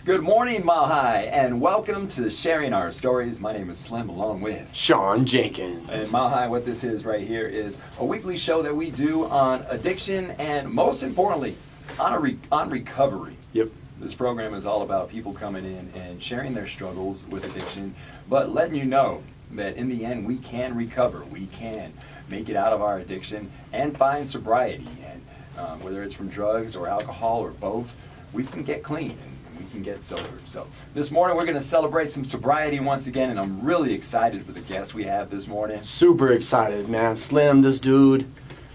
Good morning, Mile High, and welcome to Sharing Our Stories. My name is Slim, along with Sean Jenkins. And Mile High, what this is right here is a weekly show that we do on addiction and, most importantly, on recovery. Yep. This program is all about people coming in and sharing their struggles with addiction, but letting you know that in the end we can recover. We can make it out of our addiction and find sobriety. And whether it's from drugs or alcohol or both, we can get clean and we can get sober. So this morning we're going to celebrate some sobriety once again, and I'm really excited for the guests we have this morning. Super excited, man. Slim, this dude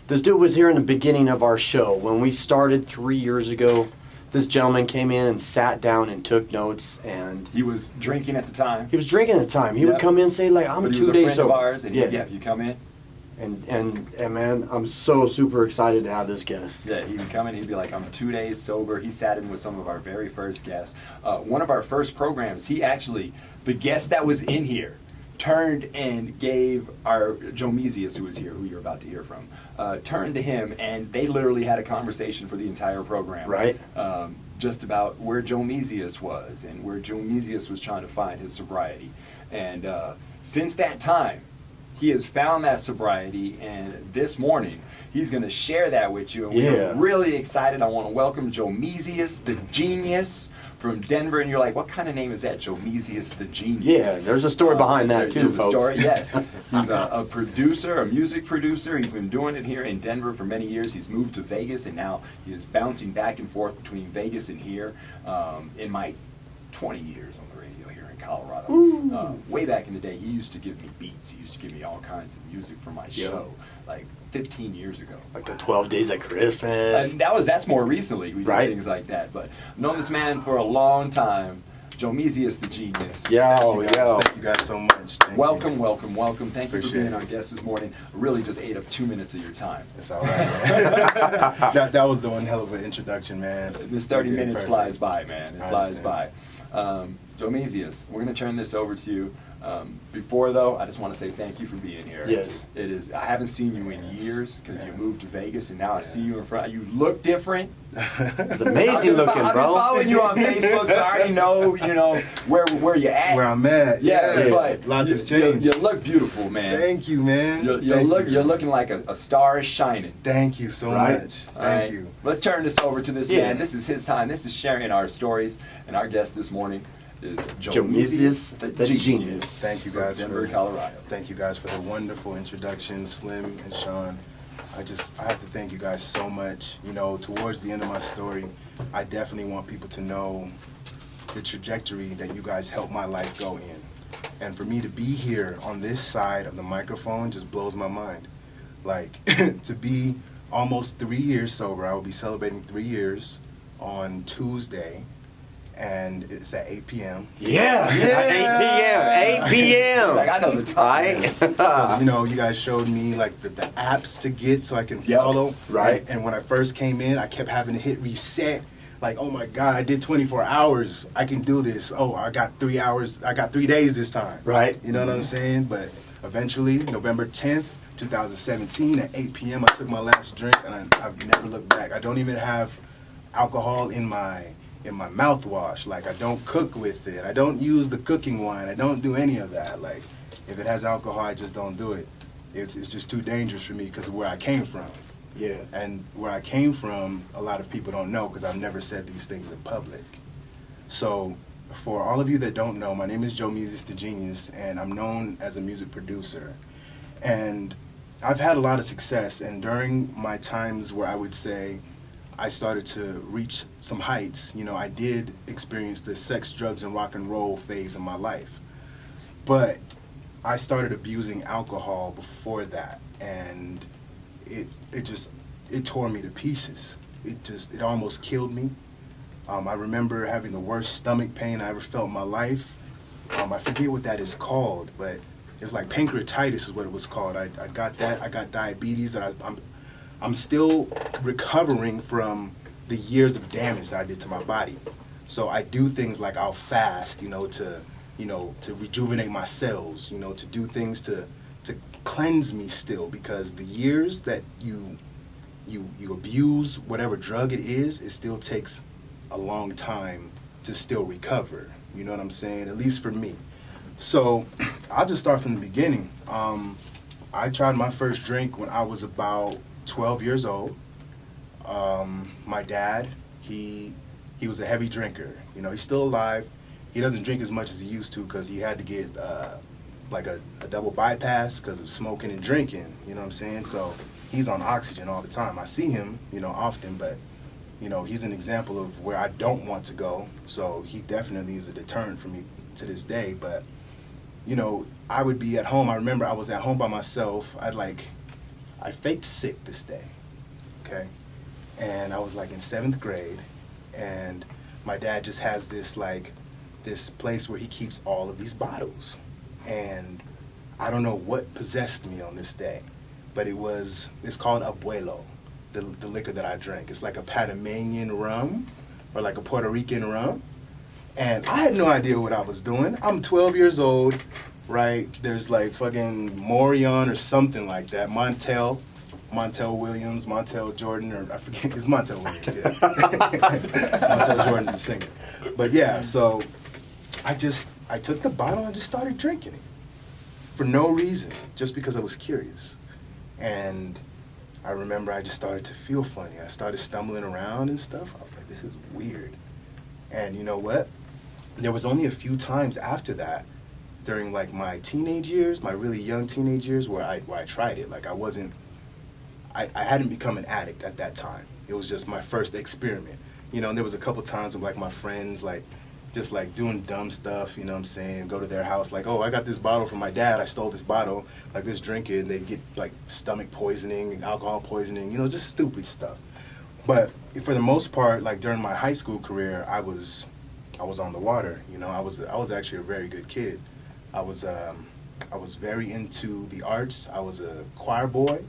was here in the beginning of our show. When we started 3 years ago, this gentleman came in and sat down and took notes, and He was drinking at the time. he was drinking at the time. He would come in and say, like, I'm But he 2 was a days friend sober. of ours, and yeah. you come in. And man, I'm so super excited to have this guest. Yeah, he would come in, he'd be like, I'm 2 days sober. He sat in with some of our very first guests. One of our first programs, the guest that was in here, turned and gave our Jomeezius, who was here, who you're about to hear from, turned to him, and they literally had a conversation for the entire program. Right. Just about where Jomeezius was and where Jomeezius was trying to find his sobriety. And since that time, he has found that sobriety, and this morning he's going to share that with you. And we're really excited. I want to welcome Jomeezius, the genius from Denver. And you're like, what kind of name is that, Jomeezius, the genius? Yeah, there's a story behind that too, there's a folks. story, yes. He's a producer, a music producer. He's been doing it here in Denver for many years. He's moved to Vegas, and now he is bouncing back and forth between Vegas and here. In my 20 years on the radio here in Colorado, way back in the day, he used to give me beats. He used to give me all kinds of music for my show, like 15 years ago. Like the 12 Days of Christmas. And that's more recently. We did things like that. But known this man for a long time, Jomeezius the genius. Thank you guys so much. Welcome. Thank you for being it. our guest this morning. I really just ate up 2 minutes of your time. It's all right, man. that was the one hell of an introduction, man. This 30 You did minutes perfect. flies by, man. It I flies by. understand. Jomeezius, we're going to turn this over to you. Before, though, I just want to say thank you for being here. Yes. It is. I haven't seen you in years because you moved to Vegas, and now I see you in front. You look different. It's amazing looking, I've been bro. following you on Facebook, so I already know, where you at. Where I'm at. Yeah, but lots has changed. You look beautiful, man. Thank you, man. You're looking like a star is shining. Thank you so Right. much. All right, Thank you. Let's turn this over to this man. This is his time. This is sharing our stories, and our guest this morning is Jomeezius the genius. Thank you from guys Denver, for Colorado. Thank you guys for the wonderful introduction, Slim and Sean. I have to thank you guys so much. Towards the end of my story, I definitely want people to know the trajectory that you guys helped my life go in. And for me to be here on this side of the microphone just blows my mind. Like, to be almost 3 years sober, I will be celebrating 3 years on Tuesday, and it's at 8 p.m. Yeah. 8 p.m. He's like, I know the time. Right? You guys showed me like the apps to get so I can follow. Right. And when I first came in, I kept having to hit reset. Like, oh my God, I did 24 hours. I can do this. Oh, I got 3 hours. I got 3 days this time. Right. You know what I'm saying? But eventually, November 10th, 2017 at 8 p.m., I took my last drink, and I've never looked back. I don't even have alcohol in my mouthwash. Like, I don't cook with it. I don't use the cooking wine. I don't do any of that. Like, if it has alcohol, I just don't do it. It's just too dangerous for me because of where I came from. Yeah. And where I came from, a lot of people don't know because I've never said these things in public. So, for all of you that don't know, my name is Jomeezius the Genius, and I'm known as a music producer. And I've had a lot of success, and during my times where I would say I started to reach some heights, I did experience the sex, drugs, and rock and roll phase in my life. But I started abusing alcohol before that, and it tore me to pieces. It almost killed me. I remember having the worst stomach pain I ever felt in my life. I forget what that is called, but it's like pancreatitis is what it was called. I got that. I got diabetes that I'm still recovering from the years of damage that I did to my body. So I do things like I'll fast, to rejuvenate my cells, to do things to cleanse me still, because the years that you abuse whatever drug it still takes a long time to still recover. You know what I'm saying? At least for me. So I'll just start from the beginning. I tried my first drink when I was about 12 years old. My dad, he was a heavy drinker. You know, he's still alive. He doesn't drink as much as he used to because he had to get like a double bypass because of smoking and drinking. You know what I'm saying? So he's on oxygen all the time. I see him, you know, often, but you know, he's an example of where I don't want to go. So he definitely is a deterrent for me to this day. But you know, I would be at home. I remember I was at home by myself. I faked sick this day, okay? And I was like in 7th grade, and my dad just has this place where he keeps all of these bottles. And I don't know what possessed me on this day, but it's called Abuelo, the liquor that I drank. It's like a Panamanian rum or like a Puerto Rican rum. And I had no idea what I was doing. I'm 12 years old, right? There's like fucking Morion or something like that. Montel Williams, Montel Jordan, or I forget, it's Montel Williams, yeah. Montel Jordan's the singer. But yeah, so I took the bottle and just started drinking it for no reason, just because I was curious. And I remember I just started to feel funny. I started stumbling around and stuff. I was like, this is weird. And you know what? There was only a few times after that, during like my teenage years, my really young teenage years, where I tried it. Like I hadn't become an addict at that time. It was just my first experiment. You know, and there was a couple times with like my friends, like just like doing dumb stuff, you know what I'm saying? Go to their house, like, oh, I got this bottle from my dad. I stole this bottle. Like, let's drink it. And they'd get like stomach poisoning, alcohol poisoning, you know, just stupid stuff. But for the most part, like during my high school career, I was on the water. You know, I was actually a very good kid. I was very into the arts. I was a choir boy.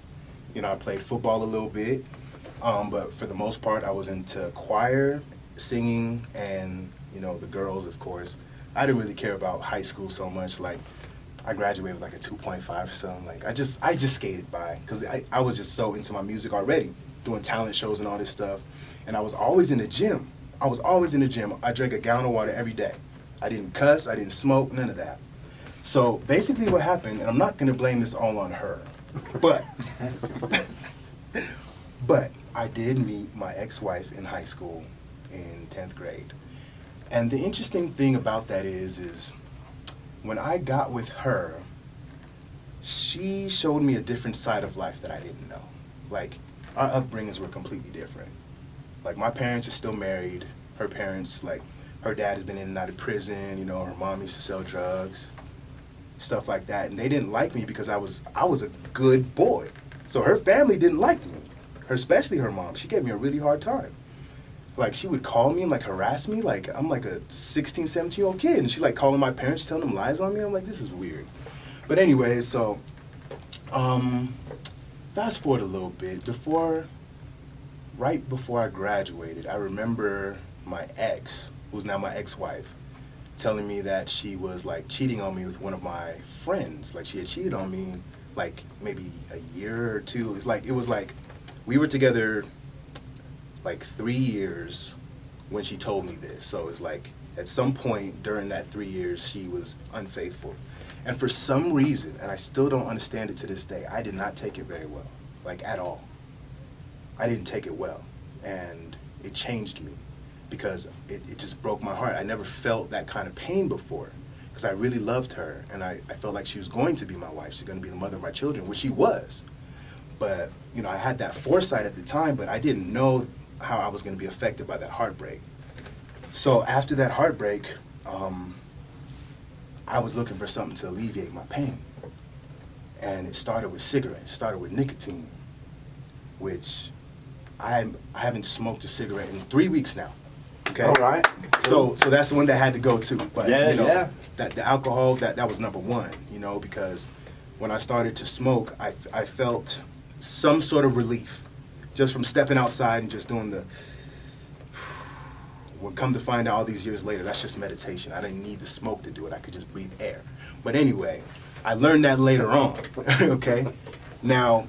You know, I played football a little bit. But for the most part, I was into choir, singing, and you know, the girls, of course. I didn't really care about high school so much. Like, I graduated with like a 2.5 or something. Like, I just skated by because I was just so into my music already, doing talent shows and all this stuff. And I was always in the gym. I drank a gallon of water every day. I didn't cuss, I didn't smoke, none of that. So basically what happened, and I'm not gonna blame this all on her, but I did meet my ex-wife in high school in 10th grade. And the interesting thing about that is when I got with her, she showed me a different side of life that I didn't know. Like, our upbringings were completely different. Like, my parents are still married. Her parents, like, her dad has been in and out of prison, you know, her mom used to sell drugs, stuff like that. And they didn't like me because I was a good boy. So her family didn't like me, especially her mom. She gave me a really hard time. Like, she would call me and, like, harass me. Like, I'm like a 16, 17-year-old kid. And she's, like, calling my parents, telling them lies on me. I'm like, this is weird. But anyway, so, fast forward a little bit. Right before I graduated, I remember my ex, who's now my ex-wife, telling me that she was, like, cheating on me with one of my friends. Like, she had cheated on me, like, maybe a year or two. It was like we were together like 3 years when she told me this. So it's like at some point during that 3 years, she was unfaithful. And for some reason, and I still don't understand it to this day, I did not take it very well, like at all. I didn't take it well. And it changed me because it just broke my heart. I never felt that kind of pain before because I really loved her. And I felt like she was going to be my wife. She's going to be the mother of my children, which she was. But, you know, I had that foresight at the time, but I didn't know how I was going to be affected by that heartbreak. So after that heartbreak, I was looking for something to alleviate my pain. And it started with cigarettes, it started with nicotine, which I haven't smoked a cigarette in 3 weeks now. Okay. All right. So that's the one that had to go too. But Yeah, you know, yeah. that the alcohol, that was number one, you know, because when I started to smoke, I felt some sort of relief just from stepping outside and just doing the, well, come to find out all these years later, that's just meditation. I didn't need the smoke to do it. I could just breathe air. But anyway, I learned that later on, okay? Now,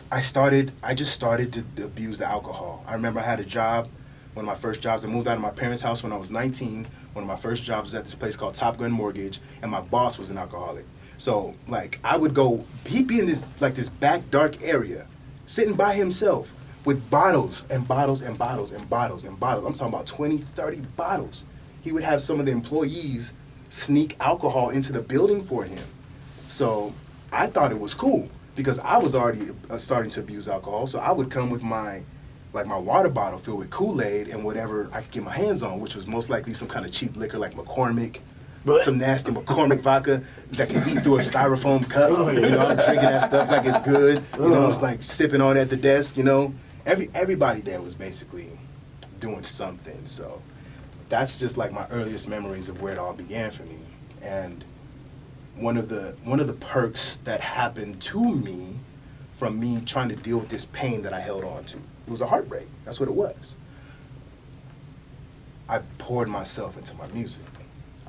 I just started to abuse the alcohol. I remember I had a job One of my first jobs, I moved out of my parents' house when I was 19. One of my first jobs was at this place called Top Gun Mortgage, and my boss was an alcoholic. So, like, I would go, he'd be in this, like, this back dark area, sitting by himself with bottles and bottles and bottles and bottles and bottles. I'm talking about 20, 30 bottles. He would have some of the employees sneak alcohol into the building for him. So I thought it was cool because I was already starting to abuse alcohol. So I would come with my water bottle filled with Kool-Aid and whatever I could get my hands on, which was most likely some kind of cheap liquor like McCormick, some nasty McCormick vodka that can eat through a styrofoam cup. You know, I'm drinking that stuff like it's good. You know, it's like sipping on it at the desk, you know. Everybody there was basically doing something. So that's just like my earliest memories of where it all began for me. And one of the perks that happened to me from me trying to deal with this pain that I held on to, it was a heartbreak. That's what it was. I poured myself into my music.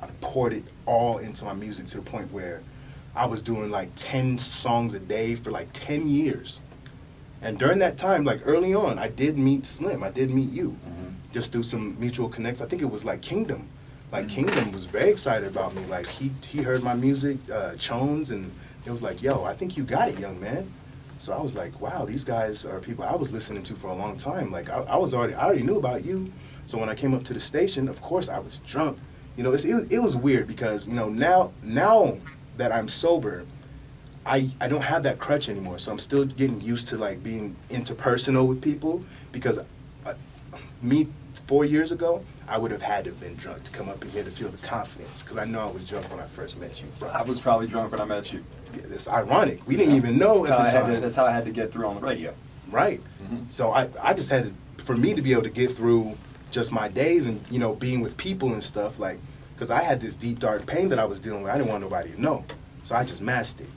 I poured it all into my music to the point where I was doing like 10 songs a day for like 10 years. And during that time, like early on, I did meet Slim. I did meet you. Just through some mutual connects. I think it was like Kingdom. Like Kingdom was very excited about me. Like he heard my music, Chones, and it was like, yo, I think you got it, young man. So I was like, wow, these guys are people I was listening to for a long time. Like I already knew about you. So when I came up to the station, of course I was drunk. You know, it was weird because, you know, now that I'm sober, I don't have that crutch anymore. So I'm still getting used to like being interpersonal with people because me 4 years ago, I would have had to have been drunk to come up in here to feel the confidence because I know I was drunk when I first met you. I was probably drunk when I met you. Yeah, it's ironic. We didn't even know at the time. That's how I had to get through on the radio. Right. So I just had to, for me to be able to get through just my days and, you know, being with people and stuff, like, because I had this deep, dark pain that I was dealing with. I didn't want nobody to know. So I just masked it.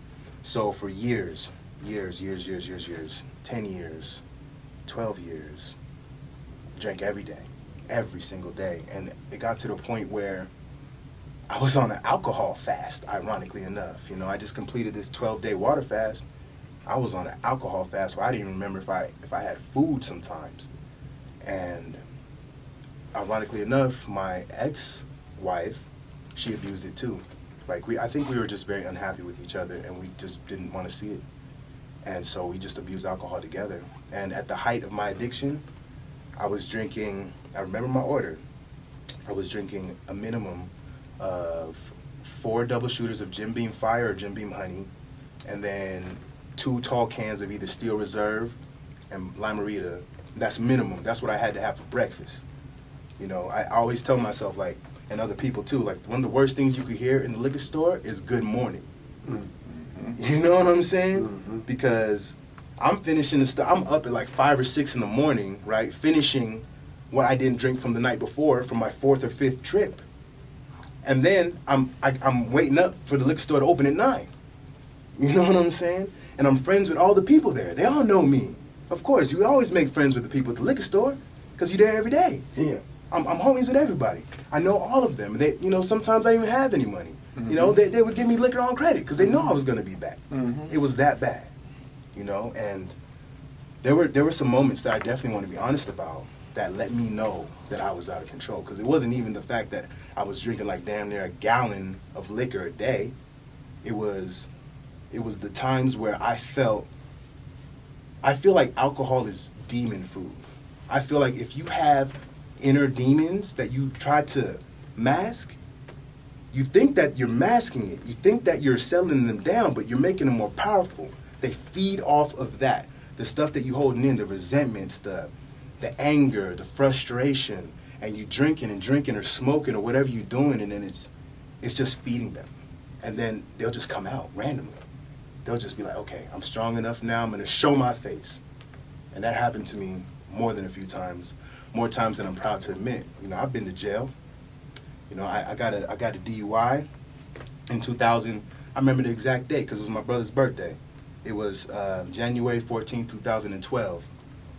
So for years, 10 years, 12 years, drank every day, every single day. And it got to the point where I was on an alcohol fast, ironically enough. You know, I just completed this 12-day water fast. I was on an alcohol fast where I didn't even remember if I had food sometimes. And ironically enough, my ex-wife, she abused it too. Like I think we were just very unhappy with each other and we just didn't want to see it. And so we just abused alcohol together. And at the height of my addiction, I was drinking, I remember my order. I was drinking a minimum of 4 double shooters of Jim Beam Fire or Jim Beam Honey, and then 2 tall cans of either Steel Reserve and Limerita. That's minimum. That's what I had to have for breakfast. You know, I always tell myself, like, and other people too, like, one of the worst things you could hear in the liquor store is good morning. You know what I'm saying? Because I'm finishing the stuff. I'm up at like 5 or 6 in the morning, right? Finishing what I didn't drink from the night before from my 4th or 5th trip. And then I'm waiting up for the liquor store to open at 9. You know what I'm saying? And I'm friends with all the people there. They all know me. Of course, you always make friends with the people at the liquor store because you're there every day. Yeah. I'm homies with everybody. I know all of them. They, you know, sometimes I didn't even have any money. You know, they would give me liquor on credit because they know I was going to be back. It was that bad, you know. And there were some moments that I definitely want to be honest about that let me know that I was out of control. Because it wasn't even the fact that I was drinking like damn near a gallon of liquor a day. It was the times where I feel like alcohol is demon food. I feel like if you have inner demons that you try to mask, you think that you're masking it. You think that you're settling them down, but you're making them more powerful. They feed off of that. The stuff that you're holding in, the resentments, the anger, the frustration, and you drinking or smoking or whatever you're doing, and then it's just feeding them. And then they'll just come out randomly. They'll just be like, okay, I'm strong enough now, I'm gonna show my face. And that happened to me more than a few times, more times than I'm proud to admit. You know, I've been to jail. You know, I got a DUI in 2000. I remember the exact date because it was my brother's birthday. It was January 14, 2012.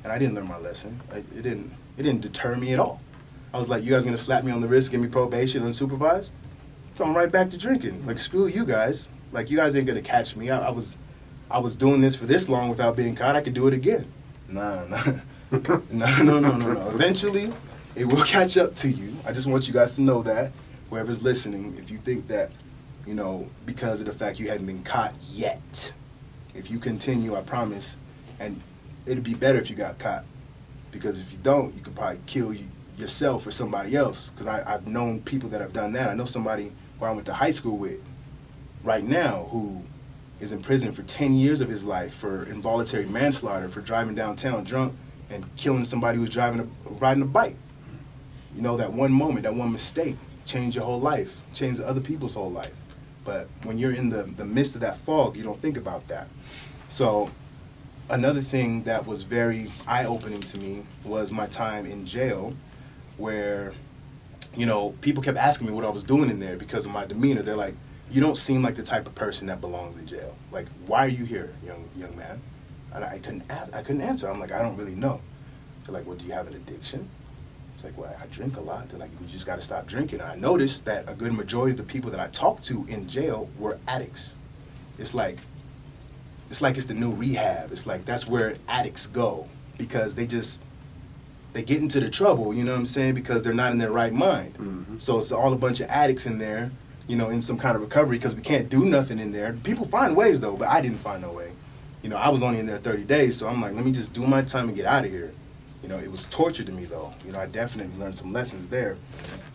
And I didn't learn my lesson. It didn't deter me at all. I was like, you guys gonna slap me on the wrist, give me probation unsupervised? Going right back to drinking. Like, screw you guys. Like, you guys ain't gonna catch me. I was doing this for this long without being caught. I could do it again. No. Eventually, it will catch up to you. I just want you guys to know that, whoever's listening, if you think that, you know, because of the fact you hadn't been caught yet, if you continue, I promise, and it'd be better if you got caught. Because if you don't, you could probably kill yourself or somebody else. Because I've known people that have done that. I know somebody who I went to high school with right now who is in prison for 10 years of his life for involuntary manslaughter, for driving downtown drunk and killing somebody who was riding a bike. You know, that one moment, that one mistake changed your whole life, changed other people's whole life. But when you're in the midst of that fog, you don't think about that. So another thing that was very eye-opening to me was my time in jail, where, you know, people kept asking me what I was doing in there because of my demeanor. They're like, you don't seem like the type of person that belongs in jail. Like, why are you here, young man? And I couldn't answer. I'm like, I don't really know. They're like, well, do you have an addiction? It's like, well, I drink a lot. They're like, you just got to stop drinking. And I noticed that a good majority of the people that I talked to in jail were addicts. It's like it's the new rehab. It's like that's where addicts go because they get into the trouble, you know what I'm saying, because they're not in their right mind. Mm-hmm. So it's all a bunch of addicts in there, you know, in some kind of recovery because we can't do nothing in there. People find ways, though, but I didn't find no way. You know, I was only in there 30 days, so I'm like, let me just do my time and get out of here. You know, it was torture to me, though. You know, I definitely learned some lessons there.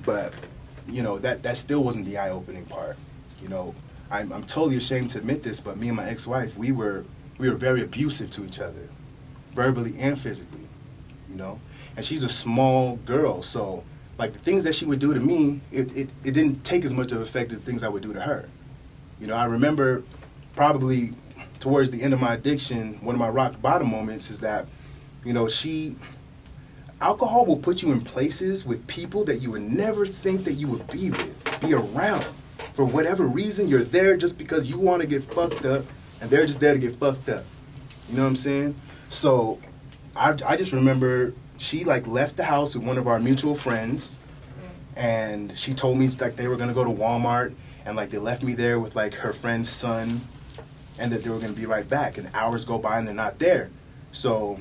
But, you know, that still wasn't the eye-opening part. You know, I'm totally ashamed to admit this, but me and my ex-wife, we were very abusive to each other, verbally and physically, you know? And she's a small girl, so, like, the things that she would do to me, it didn't take as much of effect as the things I would do to her. You know, I remember probably towards the end of my addiction, one of my rock bottom moments is that, you know, alcohol will put you in places with people that you would never think that you would be around. For whatever reason, you're there just because you want to get fucked up, and they're just there to get fucked up. You know what I'm saying? So I just remember she like left the house with one of our mutual friends, and she told me like they were gonna go to Walmart, and like they left me there with like her friend's son, and that they were gonna be right back. And hours go by and they're not there. So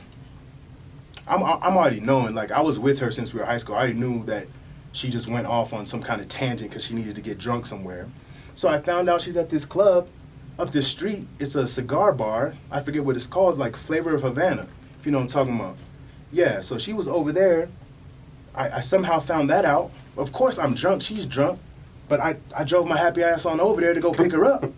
I'm already knowing, like I was with her since we were high school. I already knew that she just went off on some kind of tangent because she needed to get drunk somewhere. So I found out she's at this club up the street. It's a cigar bar. I forget what it's called, like Flavor of Havana, if you know what I'm talking about. Yeah, so she was over there. I somehow found that out. Of course I'm drunk, she's drunk, but I drove my happy ass on over there to go pick her up.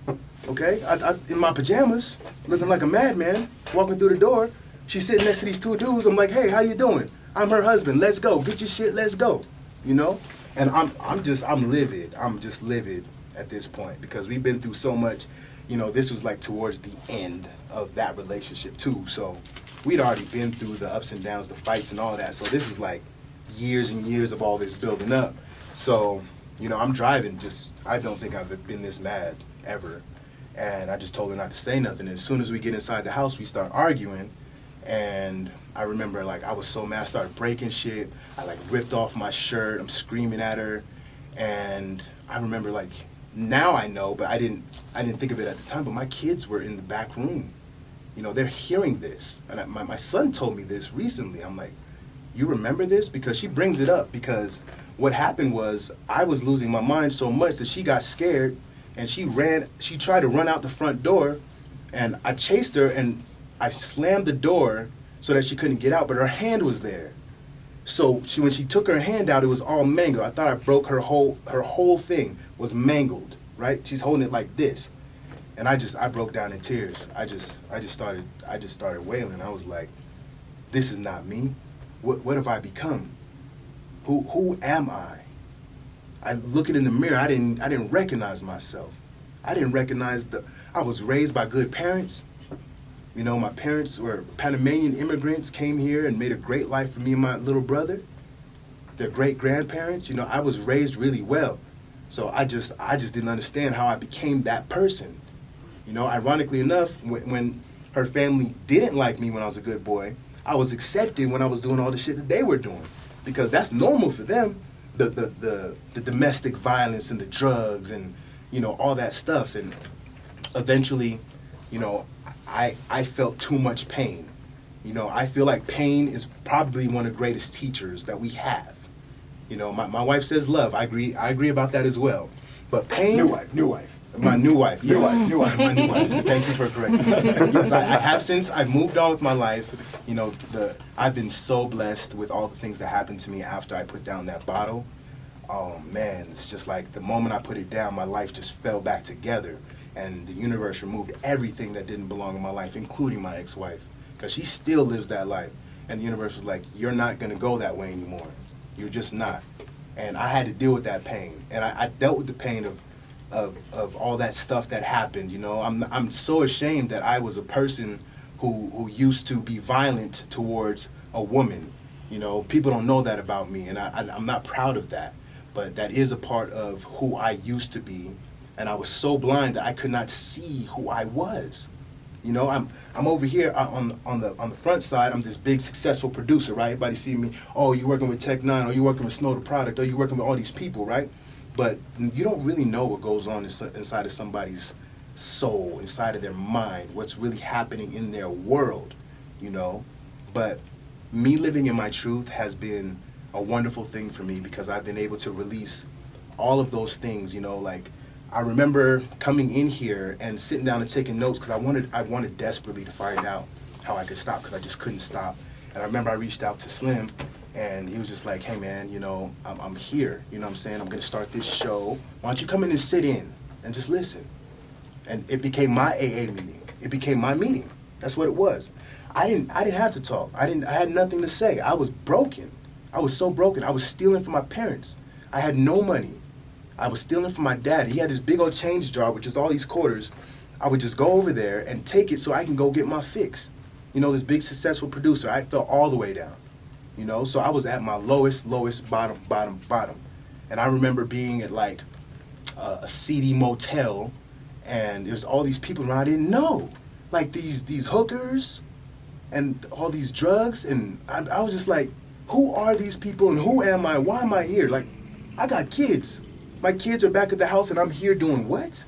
Okay, I in my pajamas, looking like a madman, walking through the door. She's sitting next to these two dudes. I'm like, hey, how you doing? I'm her husband. Let's go. Get your shit. Let's go. You know? And I'm livid. I'm just livid at this point because we've been through so much. You know, this was like towards the end of that relationship too. So we'd already been through the ups and downs, the fights and all that. So this was like years and years of all this building up. So, you know, I'm driving I don't think I've been this mad ever. And I just told her not to say nothing. And as soon as we get inside the house, we start arguing. And I remember, like, I was so mad, I started breaking shit. I, like, ripped off my shirt. I'm screaming at her. And I remember, like, now I know, but I didn't think of it at the time, but my kids were in the back room. You know, they're hearing this. And my son told me this recently. I'm like, you remember this? Because she brings it up because what happened was I was losing my mind so much that she got scared, and she tried to run out the front door, and I chased her, and I slammed the door so that she couldn't get out, but her hand was there. So when she took her hand out, it was all mangled. I thought I broke her whole thing was mangled, right? She's holding it like this. And I broke down in tears. I just started wailing. I was like, this is not me. What have I become? Who am I? I look in the mirror, I didn't recognize myself. I didn't recognize I was raised by good parents. You know, my parents were Panamanian immigrants, came here and made a great life for me and my little brother. Their great-grandparents, you know, I was raised really well. So I just didn't understand how I became that person. You know, ironically enough, when her family didn't like me when I was a good boy, I was accepted when I was doing all the shit that they were doing. Because that's normal for them, the domestic violence and the drugs and, you know, all that stuff. And eventually, you know, I felt too much pain. You know, I feel like pain is probably one of the greatest teachers that we have. You know, my wife says love. I agree about that as well. But pain. New wife. My new wife. New yes. wife. My new wife. Thank you for correcting me. Yes, I have since I've moved on with my life. You know, I've been so blessed with all the things that happened to me after I put down that bottle. Oh man, it's just like the moment I put it down, my life just fell back together, and the universe removed everything that didn't belong in my life, including my ex-wife, because she still lives that life. And the universe was like, "You're not gonna go that way anymore. You're just not." And I had to deal with that pain, and I dealt with the pain of all that stuff that happened. You know, I'm so ashamed that I was a person who used to be violent towards a woman. You know, people don't know that about me, and I'm not proud of that. But that is a part of who I used to be, and I was so blind that I could not see who I was. You know, I'm over here on the front side. I'm this big successful producer, right? Everybody see me. Oh, you're working with Tech Nine, or you're working with Snow the Product, or you're working with all these people, right? But you don't really know what goes on inside of somebody's soul, inside of their mind, what's really happening in their world, you know? But me living in my truth has been a wonderful thing for me, because I've been able to release all of those things, you know, like I remember coming in here and sitting down and taking notes, because I wanted desperately to find out how I could stop, because I just couldn't stop. And I remember I reached out to Slim, and he was just like, "Hey man, you know, I'm here, you know what I'm saying? I'm gonna start this show. Why don't you come in and sit in and just listen?" And it became my AA meeting. It became my meeting. That's what it was. I didn't have to talk. I had nothing to say. I was broken. I was so broken. I was stealing from my parents. I had no money. I was stealing from my dad. He had this big old change jar with just all these quarters. I would just go over there and take it so I can go get my fix. You know, this big successful producer, I fell all the way down. You know, so I was at my lowest, bottom. And I remember being at like a seedy motel, and there's all these people around I didn't know. Like these hookers and all these drugs, and I was just like, who are these people and who am I? Why am I here? Like, I got kids. My kids are back at the house and I'm here doing what?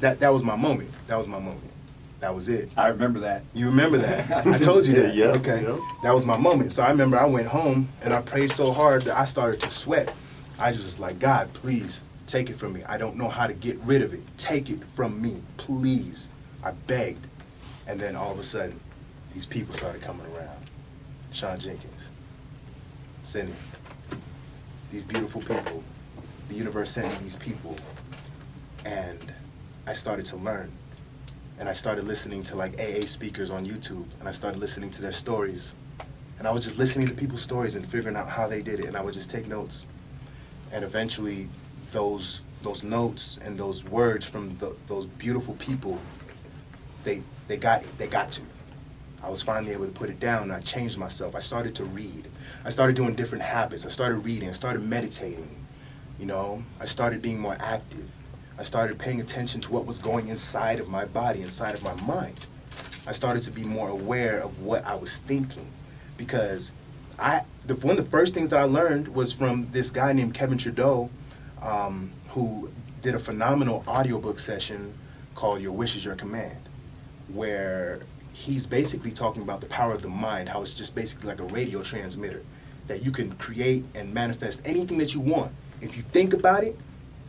That was my moment. That was my moment. That was it. I remember that. You remember that? I told you that. Yeah. Okay. Yeah. That was my moment. So I remember I went home and I prayed so hard that I started to sweat. I was just like, "God, please take it from me. I don't know how to get rid of it. Take it from me, please." I begged. And then all of a sudden, these people started coming around. Sean Jenkins, Cindy, these beautiful people. The universe sent me these people, and I started to learn. And I started listening to like AA speakers on YouTube, and I started listening to their stories. And I was just listening to people's stories and figuring out how they did it, and I would just take notes. And eventually, those notes and those words from those beautiful people, they got to me. I was finally able to put it down, and I changed myself. I started to read. I started doing different habits. I started reading. I started meditating. You know, I started being more active. I started paying attention to what was going inside of my body, inside of my mind. I started to be more aware of what I was thinking, because one of the first things that I learned was from this guy named Kevin Trudeau, who did a phenomenal audiobook session called Your Wish is Your Command, where he's basically talking about the power of the mind, how it's just basically like a radio transmitter, that you can create and manifest anything that you want. If you think about it,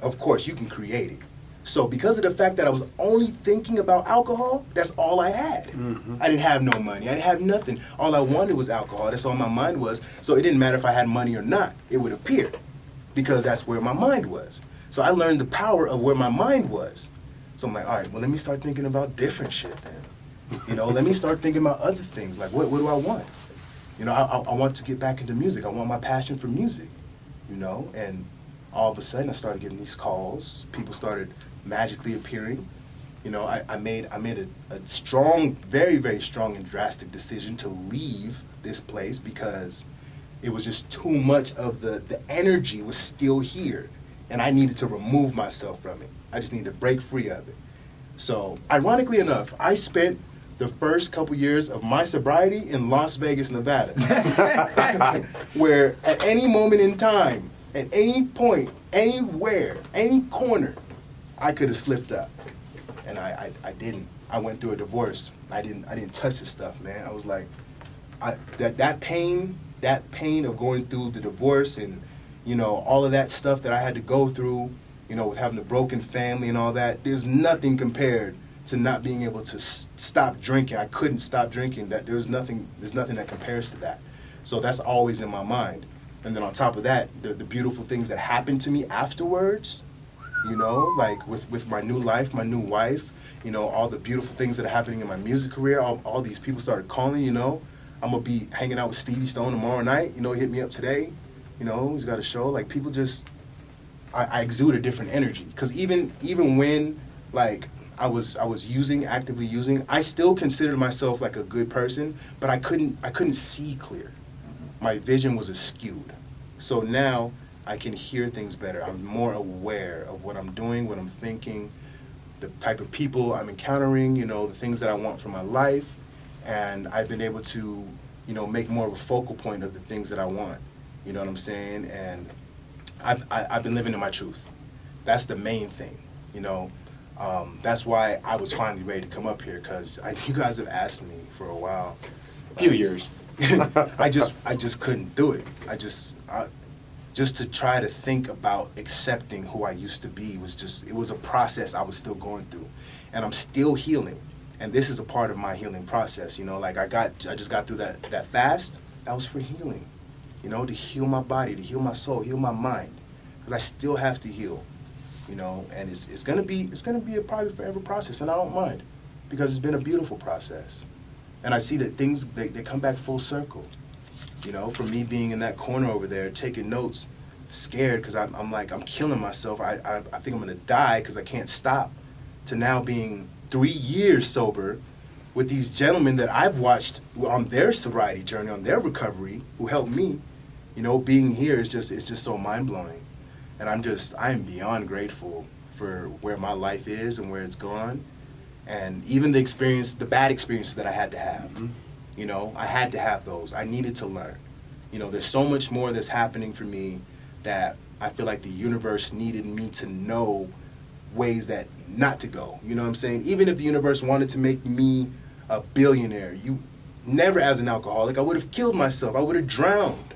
of course, you can create it. So because of the fact that I was only thinking about alcohol, that's all I had. Mm-hmm. I didn't have no money. I didn't have nothing. All I wanted was alcohol. That's all my mind was. So it didn't matter if I had money or not. It would appear, because that's where my mind was. So I learned the power of where my mind was. So I'm like, all right, well, let me start thinking about different shit then. You know, let me start thinking about other things. Like, what do I want? You know, I want to get back into music. I want my passion for music, you know? And all of a sudden, I started getting these calls. People started magically appearing. You know, I made a strong, very, very strong and drastic decision to leave this place, because it was just too much of the energy was still here, and I needed to remove myself from it. I just needed to break free of it. So, ironically enough, I spent the first couple years of my sobriety in Las Vegas, Nevada, where at any moment in time, at any point, anywhere, any corner, I could have slipped up, and I didn't. I went through a divorce. I didn't touch this stuff, man. I was like, that pain of going through the divorce and you know, all of that stuff that I had to go through, you know, with having a broken family and all that, there's nothing compared to not being able to stop drinking. I couldn't stop drinking. There's nothing that compares to that. So that's always in my mind. And then on top of that, the beautiful things that happened to me afterwards, you know, like with my new life, my new wife, you know, all the beautiful things that are happening in my music career, all these people started calling, you know. I'm going to be hanging out with Stevie Stone tomorrow night. You know, he hit me up today. You know, he's got a show. Like, people just, I exude a different energy. Because even when, like, I was actively using, I still considered myself like a good person, but I couldn't see clear. My vision was askewed. So now I can hear things better. I'm more aware of what I'm doing, what I'm thinking, the type of people I'm encountering, you know, the things that I want for my life. And I've been able to, you know, make more of a focal point of the things that I want. You know what I'm saying? And I've been living in my truth. That's the main thing, you know. That's why I was finally ready to come up here, because you guys have asked me for a while. A few years. I just couldn't do it. Just to try to think about accepting who I used to be it was a process I was still going through, and I'm still healing. And this is a part of my healing process, you know. Like I just got through that fast. That was for healing, you know, to heal my body, to heal my soul, heal my mind, because I still have to heal, you know. And it's gonna be a probably forever process, and I don't mind, because it's been a beautiful process. And I see that things, they come back full circle. You know, from me being in that corner over there, taking notes, scared because I'm like, I'm killing myself. I think I'm going to die because I can't stop, to now being 3 years sober with these gentlemen that I've watched on their sobriety journey, on their recovery, who helped me. You know, being here is just so mind-blowing. And I'm beyond grateful for where my life is and where it's gone. And even the bad experiences that I had to have. Mm-hmm. You know, I had to have those. I needed to learn. You know, there's so much more that's happening for me that I feel like the universe needed me to know ways that not to go. You know what I'm saying? Even if the universe wanted to make me a billionaire, never as an alcoholic, I would have killed myself. I would have drowned.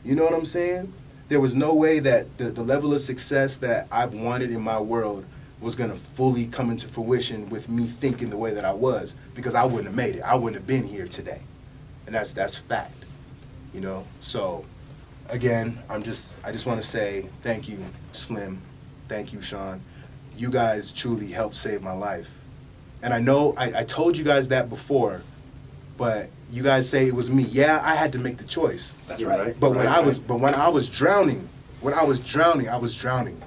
You know what I'm saying? There was no way that the level of success that I've wanted in my world was going to fully come into fruition with me thinking the way that I was, because I wouldn't have made it. I wouldn't have been here today. And that's fact, you know? So, again, I just want to say thank you, Slim. Thank you, Sean. You guys truly helped save my life. And I know I told you guys that before, but you guys say it was me. Yeah, I had to make the choice. That's right. But when I was drowning, I was drowning.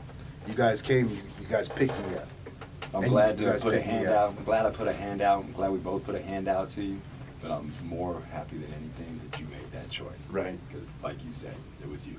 You guys came, you guys picked me up. I'm glad to put a hand out. I'm glad I put a hand out. I'm glad we both put a hand out to you. But I'm more happy than anything that you made that choice. Right. Because, like you said, it was you.